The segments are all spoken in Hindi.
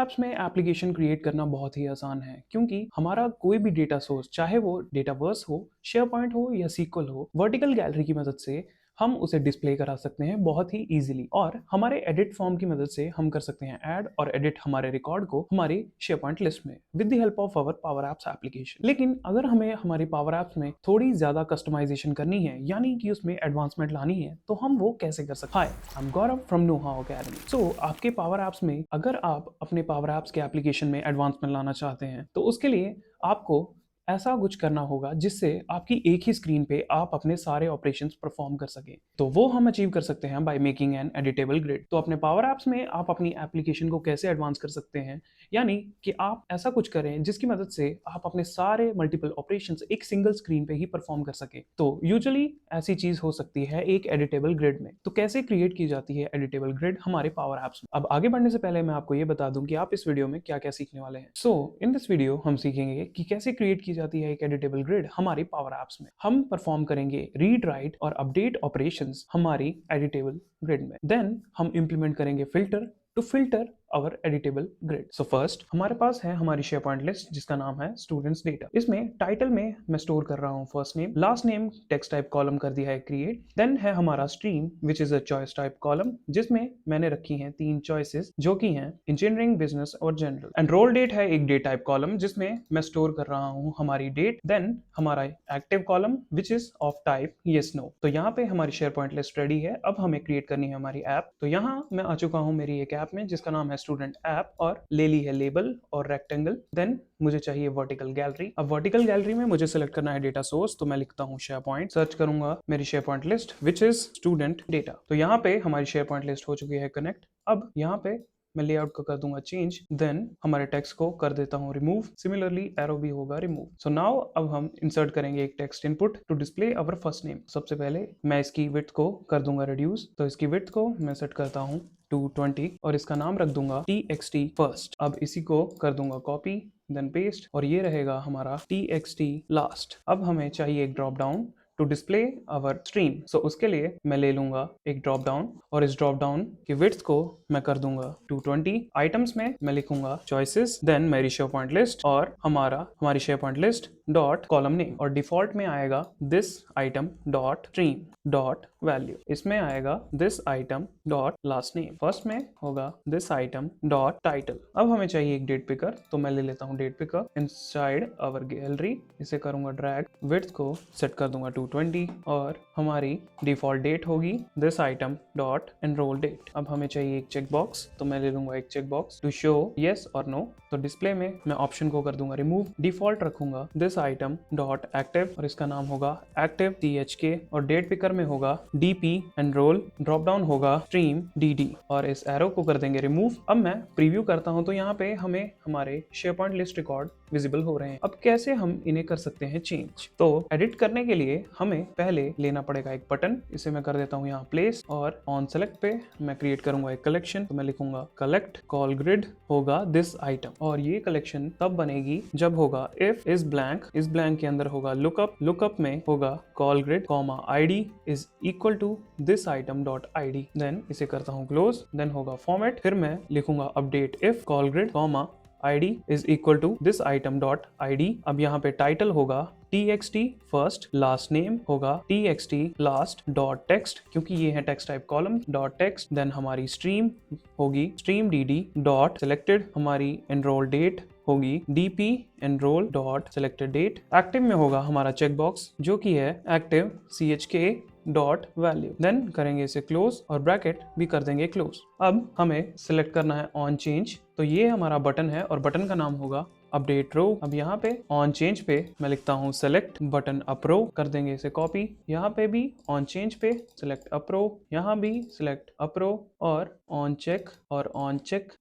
एप्स में एप्लीकेशन क्रिएट करना बहुत ही आसान है क्योंकि हमारा कोई भी डेटा सोर्स, चाहे वो डेटावर्स हो, शेयरपॉइंट हो या सीक्वल हो, वर्टिकल गैलरी की मदद से हम उसे डिस्प्ले करा सकते हैं बहुत ही इजीली। और हमारे एडिट फॉर्म की मदद से हम कर सकते हैं ऐड और एडिट हमारे रिकॉर्ड को हमारी शेयरपॉइंट लिस्ट में with the help of our Power Apps application. लेकिन अगर हमें हमारी पावर एप्स में थोड़ी ज्यादा कस्टमाइजेशन करनी है, यानी कि उसमें एडवांसमेंट लानी है, तो हम वो कैसे कर सकते हैं? Hi, I am Gaurav from know how academy. So आपके पावर एप्स में अगर आप अपने पावर एप्स के एप्लीकेशन में एडवांसमेंट लाना चाहते हैं तो उसके लिए आपको ऐसा कुछ करना होगा जिससे आपकी एक ही स्क्रीन पे आप अपने सारे ऑपरेशंस परफॉर्म कर सकें। तो वो हम अचीव कर सकते हैं by making an editable grid. तो अपने पावर एप्स में आप अपनी एप्लीकेशन को कैसे एडवांस कर सकते हैं, यानी कि आप ऐसा कुछ करें जिसकी मदद से आप अपने सारे मल्टीपल ऑपरेशंस एक सिंगल स्क्रीन पे ही परफॉर्म कर सकें। तो यूजुअली ऐसी चीज हो सकती है एक एडिटेबल ग्रिड में। तो कैसे क्रिएट की जाती है एडिटेबल ग्रिड हमारे पावर एप्स में? अब आगे बढ़ने से पहले मैं आपको ये बता दूं कि आप इस वीडियो में क्या क्या सीखने वाले हैं। सो इन दिस वीडियो हम सीखेंगे कि कैसे क्रिएट की जाती है एक एडिटेबल ग्रिड हमारी पावर एप्स में। हम परफॉर्म करेंगे रीड, राइट और अपडेट ऑपरेशंस हमारी एडिटेबल ग्रिड में। देन हम इंप्लीमेंट करेंगे filter to filter our editable grid. So first हमारे पास है हमारी शेयरपॉइंट लिस्ट जिसका नाम है स्टूडेंट्स डेटा। इसमें टाइटल में मैं स्टोर कर रहा हूँ first name, last name text type column कर दिया है क्रिएट। देन है हमारा stream which is a choice type column जिसमें मैंने रखी हैं 3 चॉइसेस जो कि हैं इंजीनियरिंग, बिजनेस और जनरल। एनरोल डेट है एक डेट टाइप कॉलम जिसमें मैं स्टोर कर रहा हूँ हमारी डेट। देन हमारा active column which is of type yes no. तो यहाँ पे हमारी शेयरपॉइंट लिस्ट रेडी है। अब हमें क्रिएट करनी है हमारी ऐप। तो यहाँ मैं आ चुका हूँ मेरी एक ऐप में जिसका नाम है स्टूडेंट ऐप और ले ली है लेबल और रेक्टेंगल। देन मुझे चाहिए वर्टिकल गैलरी। अब वर्टिकल गैलरी में मुझे सेलेक्ट करना है डेटा सोर्स। तो मैं लिखता हूँ शेयरपॉइंट, सर्च करूंगा मेरी SharePoint list which is student data. तो यहाँ पे हमारी शेयरपॉइंट लिस्ट हो चुकी है कनेक्ट। अब यहाँ पे मैं लेआउट को कर दूंगा चेंज। देन हमारे टेक्स्ट को कर देता हूँ रिमूव। सिमिलरली एरो भी होगा रिमूव। सो नाउ अब हम इंसर्ट करेंगे एक text input to display our first name. सबसे पहले मैं इसकी विड्थ को कर दूंगा रिड्यूस। तो इसकी विड्थ को मैं सेट करता हूँ 220 और इसका नाम रख दूंगा txt फर्स्ट। अब इसी को कर दूंगा कॉपी देन पेस्ट और ये रहेगा हमारा txt लास्ट। अब हमें चाहिए एक drop down to display our stream. So उसके लिए मैं ले लूंगा एक ड्रॉप डाउन और इस ड्रॉप डाउन की विड्थ को मैं कर दूंगा 220। आइटम्स में मैं लिखूंगा चॉइसेस, देन मेरी शेयर पॉइंट लिस्ट और हमारी share point list dot column name और डिफॉल्ट में आएगा this item dot stream dot value. इसमें आएगा this item dot last name. First में होगा दिस आइटम डॉट टाइटल। अब हमें चाहिए एक डेट पिकर। तो मैं ले लेता हूँ date picker inside our gallery. इसे करूंगा ड्रैग, विड्थ को सेट कर दूंगा 220 और हमारी डिफॉल्ट डेट होगी this item dot enroll date. अब हमें चाहिए एक चेक बॉक्स। तो मैं ले लूंगा एक check box to show yes और नो। तो डिस्प्ले में मैं ऑप्शन को कर दूंगा रिमूव। डिफॉल्ट रखूंगा दिस आइटम डॉट एक्टिव और इसका नाम होगा एक्टिव THK और डेट पिकर में होगा DP एनरोल। ड्रॉप डाउन होगा स्ट्रीम DD और इस एरो को कर देंगे रिमूव। अब मैं प्रीव्यू करता हूं तो यहाँ पे हमें हमारे शेयरपॉइंट लिस्ट रिकॉर्ड विजिबल हो रहे हैं। अब कैसे हम इन्हें कर सकते हैं चेंज? तो एडिट करने के लिए हमें पहले लेना पड़ेगा एक बटन। इसे मैं कर देता हूँ यहाँ प्लेस और ऑन सेलेक्ट पे मैं क्रिएट करूंगा एक कलेक्शन। तो मैं लिखूंगा कलेक्ट कॉल ग्रिड होगा दिस आइटम और ये कलेक्शन तब बनेगी जब होगा इफ इज ब्लैंक। इस ब्लैंक के अंदर होगा लुकअप, लुकअप में होगा col grid comma ID is equal to this item dot ID। Then इसे करता हूँ क्लोज। देन होगा फॉर्मेट, फिर मैं लिखूंगा update if col grid comma ID is equal to this item dot ID। अब यहाँ पे टाइटल होगा txt फर्स्ट, लास्ट नेम होगा txt लास्ट डॉट टेक्स्ट क्योंकि ये है text type column dot text. Then हमारी स्ट्रीम होगी स्ट्रीम DD डॉट सिलेक्टेड। हमारी एनरोल डेट होगी DP enroll dot selected date. Active में होगा हमारा चेक बॉक्स जो कि है active CHK dot value. Then करेंगे इसे क्लोज और ब्रैकेट भी कर देंगे क्लोज। अब हमें सिलेक्ट करना है ऑन चेंज। तो ये हमारा बटन है और बटन का नाम होगा अपडेट रो। अब यहाँ पे ऑन चेंज पे मैं लिखता हूँ सेलेक्ट बटन अप रो, कर देंगे इसे कॉपी। यहाँ पे भी ऑन चेंज पे सेलेक्ट अप रो, यहाँ भी सिलेक्ट अप रो और ऑन चेक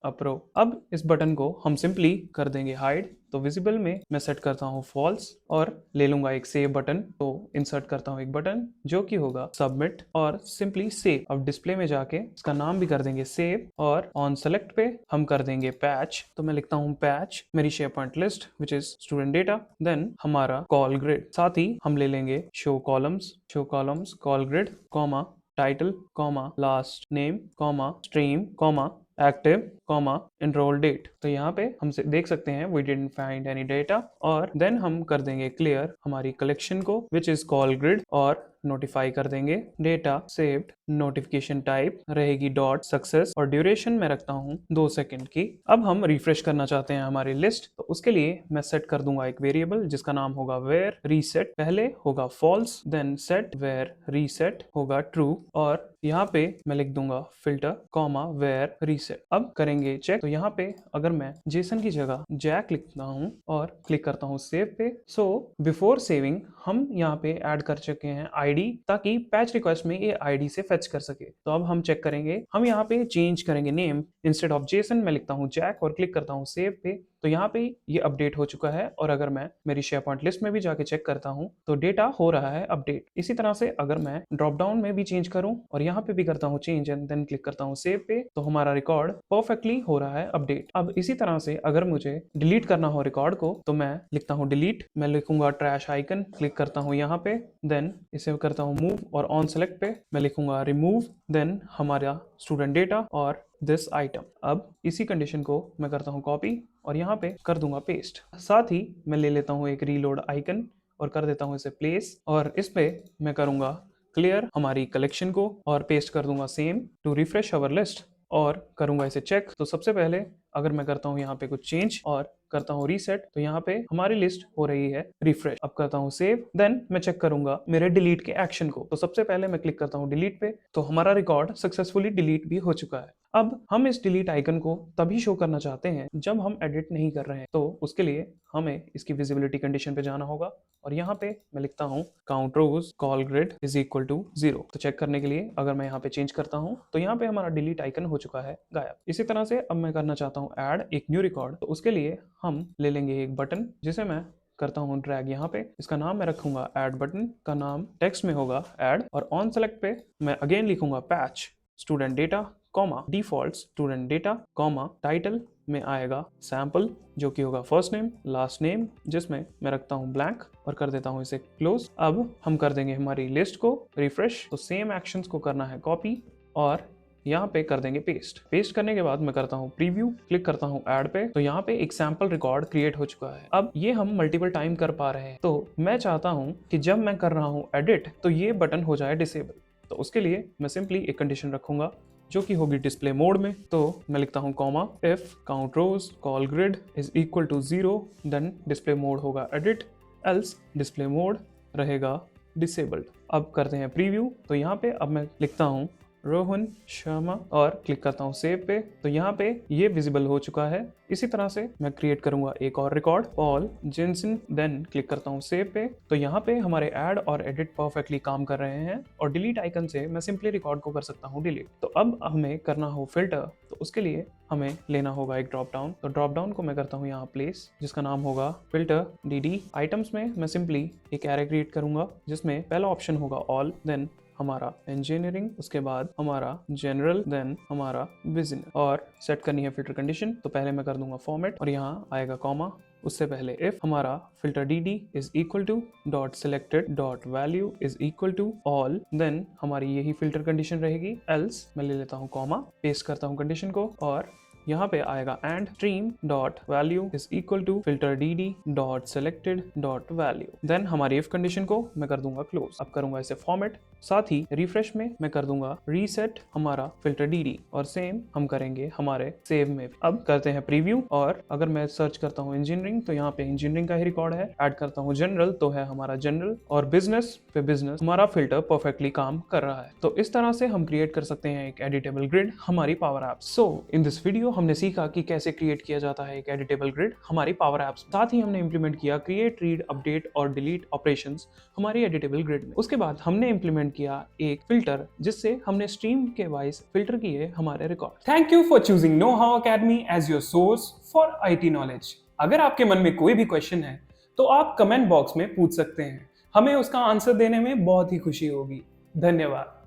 अप रो। अब इस बटन को हम सिंपली कर देंगे हाइड। तो विजिबल में मैं सेट करता हूँ फॉल्स और ले लूंगा एक सेव बटन। तो इंसर्ट करता हूँ एक बटन जो कि होगा सबमिट और सिंपली सेव। अब डिस्प्ले में जाके इसका नाम भी कर देंगे सेव और ऑन सेलेक्ट पे हम कर देंगे पैच। तो मैं लिखता हूँ पैच मेरी SharePoint list which is student data. Then हमारा कॉल ग्रिड, साथ ही हम ले लेंगे show columns col grid comma title comma last name comma stream comma active comma enroll date। तो यहाँ पे हम देख सकते हैं we didn't find any data, और देन हम कर देंगे क्लियर हमारी कलेक्शन को which is call grid, और नोटिफाई कर देंगे डेटा सेव्ड, नोटिफिकेशन टाइप रहेगी डॉट सक्सेस, और ड्यूरेशन में रखता हूँ 2 सेकंड की। अब हम रिफ्रेश करना चाहते हैं हमारी लिस्ट, तो उसके लिए मैं सेट कर दूंगा एक वेरिएबल जिसका नाम होगा वेयर रीसेट। पहले होगा false, then set var reset होगा ट्रू, और यहाँ पे मैं लिख दूंगा फिल्टर कॉमा वेयर रीसेट। अब करेंगे चेक, तो यहाँ पे अगर मैं जेसन की जगह जैक लिखता हूँ और क्लिक करता हूँ सेव पे, सो बिफोर सेविंग हम यहाँ पे ऐड कर चुके हैं आईडी, ताकि पैच रिक्वेस्ट में ये आईडी से फेच कर सके। तो अब हम चेक करेंगे, हम यहाँ पे चेंज करेंगे नेम, इंस्टेड ऑफ जेसन मैं लिखता हूँ जैक और क्लिक करता हूँ सेव पे। तो यहाँ पे ये अपडेट हो चुका है, और अगर मैं मेरी शेयरपॉइंट लिस्ट में भी जाके चेक करता हूँ तो डेटा हो रहा है अपडेट। इसी तरह से अगर मैं ड्रॉप डाउन में भी चेंज करूँ और यहाँ पे भी करता हूँ चेंज एंड देन क्लिक करता हूँ सेव पे, तो हमारा रिकॉर्ड परफेक्टली हो रहा है अपडेट। अब इसी तरह से अगर मुझे डिलीट करना हो रिकॉर्ड को, तो मैं लिखता हूँ डिलीट, मैं लिखूंगा ट्रैश आइकन, क्लिक करता हूँ यहाँ पे, देन इसे करता हूँ मूव, और ऑन सेलेक्ट पे मैं लिखूंगा रिमूव, देन हमारा स्टूडेंट डेटा और दिस आइटम। अब इसी कंडीशन को मैं करता हूँ कॉपी और यहाँ पे कर दूंगा पेस्ट। साथ ही मैं ले लेता हूँ एक रीलोड आइकन और कर देता हूँ इसे प्लेस, और इस पे मैं करूंगा क्लियर हमारी कलेक्शन को और पेस्ट कर दूंगा same to refresh our list, और करूंगा इसे चेक। तो सबसे पहले अगर मैं करता हूँ यहाँ पे कुछ चेंज और करता हूँ रीसेट, तो यहाँ पे हमारी लिस्ट हो रही है रिफ्रेश। अब करता हूँ सेव, देन मैं चेक करूंगा मेरे डिलीट के एक्शन को। तो सबसे पहले मैं क्लिक करता हूँ डिलीट पे, तो हमारा रिकॉर्ड सक्सेसफुली डिलीट भी हो चुका है। अब हम इस डिलीट आइकन को तभी शो करना चाहते हैं जब हम एडिट नहीं कर रहे हैं, तो उसके लिए हमें इसकी विजिबिलिटी कंडीशन पे जाना होगा, और यहाँ पे मैं लिखता हूँ count rows col grid is equal to 0। तो चेक करने के लिए अगर मैं यहाँ पे चेंज करता हूँ तो यहाँ पे हमारा डिलीट आइकन हो चुका है गायब। इसी तरह से अब मैं करना चाहता हूँ ऐड एक न्यू रिकॉर्ड, तो उसके लिए हम ले लेंगे एक बटन जिसे मैं करता हूँ ड्रैग यहाँ पे, इसका नाम मैं रखूंगा ऐड बटन, का नाम टेक्स्ट में होगा ऐड, और ऑन सेलेक्ट पे मैं अगेन लिखूंगा patch student data comma default student data comma title में आएगा सैम्पल, जो कि होगा फर्स्ट नेम लास्ट नेम, जिसमें मैं रखता हूँ ब्लैंक और कर देता हूँ इसे क्लोज। अब हम कर देंगे हमारी लिस्ट को रिफ्रेश, तो सेम एक्शंस को करना है कॉपी और यहाँ पे कर देंगे पेस्ट। पेस्ट करने के बाद मैं करता हूँ प्रीव्यू, क्लिक करता हूँ ऐड पे, तो यहाँ पे एक सैंपल रिकॉर्ड क्रिएट हो चुका है। अब ये हम मल्टीपल टाइम कर पा रहे हैं, तो मैं चाहता हूँ कि जब मैं कर रहा हूँ एडिट तो ये बटन हो जाए डिसेबल। तो उसके लिए मैं सिंपली एक कंडीशन रखूंगा जो कि होगी डिस्प्ले मोड में, तो मैं लिखता हूँ comma if count rows col grid is equal to 0, then display mode होगा एडिट, एल्स डिस्प्ले मोड रहेगा डिसेबल्ड। अब करते हैं प्रीव्यू, तो यहाँ पे अब मैं लिखता हूँ रोहन शर्मा और क्लिक करता हूँ सेव पे, तो यहाँ पे ये विजिबल हो चुका है। इसी तरह से मैं क्रिएट करूंगा एक और record Paul Jensen, then click करता हूँ सेव पे, तो यहाँ पे हमारे ऐड और एडिट परफेक्टली काम कर रहे हैं, और डिलीट आइकन से मैं सिंपली रिकॉर्ड को कर सकता हूँ डिलीट। तो अब हमें करना हो फिल्टर, तो उसके लिए हमें लेना होगा एक ड्रॉप डाउन, तो ड्रॉप डाउन को मैं करता हूँ यहाँ प्लेस, जिसका नाम होगा फिल्टर डी। आइटम्स में मैं सिंपली एक एरे क्रिएट करूंगा जिसमें पहला ऑप्शन होगा ऑल, देन हमारा इंजीनियरिंग, उसके बाद हमारा जनरल, देन हमारा बिजनेस, और सेट करनी है फिल्टर कंडीशन। तो पहले मैं कर दूंगा फॉर्मेट और यहाँ आएगा कॉमा, उससे पहले इफ हमारा filter D is equal to dot selected dot value is equal to all, then हमारी यही फिल्टर कंडीशन रहेगी, एल्स मैं ले लेता हूँ कॉमा, पेस्ट करता हूँ कंडीशन को, और यहाँ पे आएगा and stream dot value is equal to filter D dot selected dot value, then हमारी इफ कंडीशन को मैं कर दूंगा क्लोज। अब करूंगा इसे फॉर्मेट, साथ ही रिफ्रेश में मैं कर दूंगा रीसेट हमारा फिल्टर डी, और सेम हम करेंगे हमारे सेव में। अब करते हैं प्रीव्यू, और अगर मैं सर्च करता हूँ इंजीनियरिंग तो यहाँ पे इंजीनियरिंग का ही रिकॉर्ड है, ऐड करता हूँ जनरल तो है हमारा जनरल, और बिजनेस पे बिजनेस, हमारा फिल्टर परफेक्टली काम कर रहा है। तो इस तरह से हम क्रिएट कर सकते हैं एक एडिटेबल ग्रिड हमारी power app. So in this video हमने सीखा कि कैसे क्रिएट किया जाता है एक एडिटेबल ग्रिड हमारी पावर ऐप्स। साथ ही हमने इंप्लीमेंट किया क्रिएट, रीड, अपडेट और डिलीट ऑपरेशंस हमारी एडिटेबल ग्रिड में। उसके बाद हमने इंप्लीमेंट किया एक फिल्टर जिससे हमने स्ट्रीम के वाइज फिल्टर किए हमारे record. Thank you for choosing Know how Academy as your source for IT knowledge. अगर आपके मन में कोई भी क्वेश्चन है तो आप कमेंट बॉक्स में पूछ सकते हैं, हमें उसका आंसर देने में बहुत ही खुशी होगी। धन्यवाद।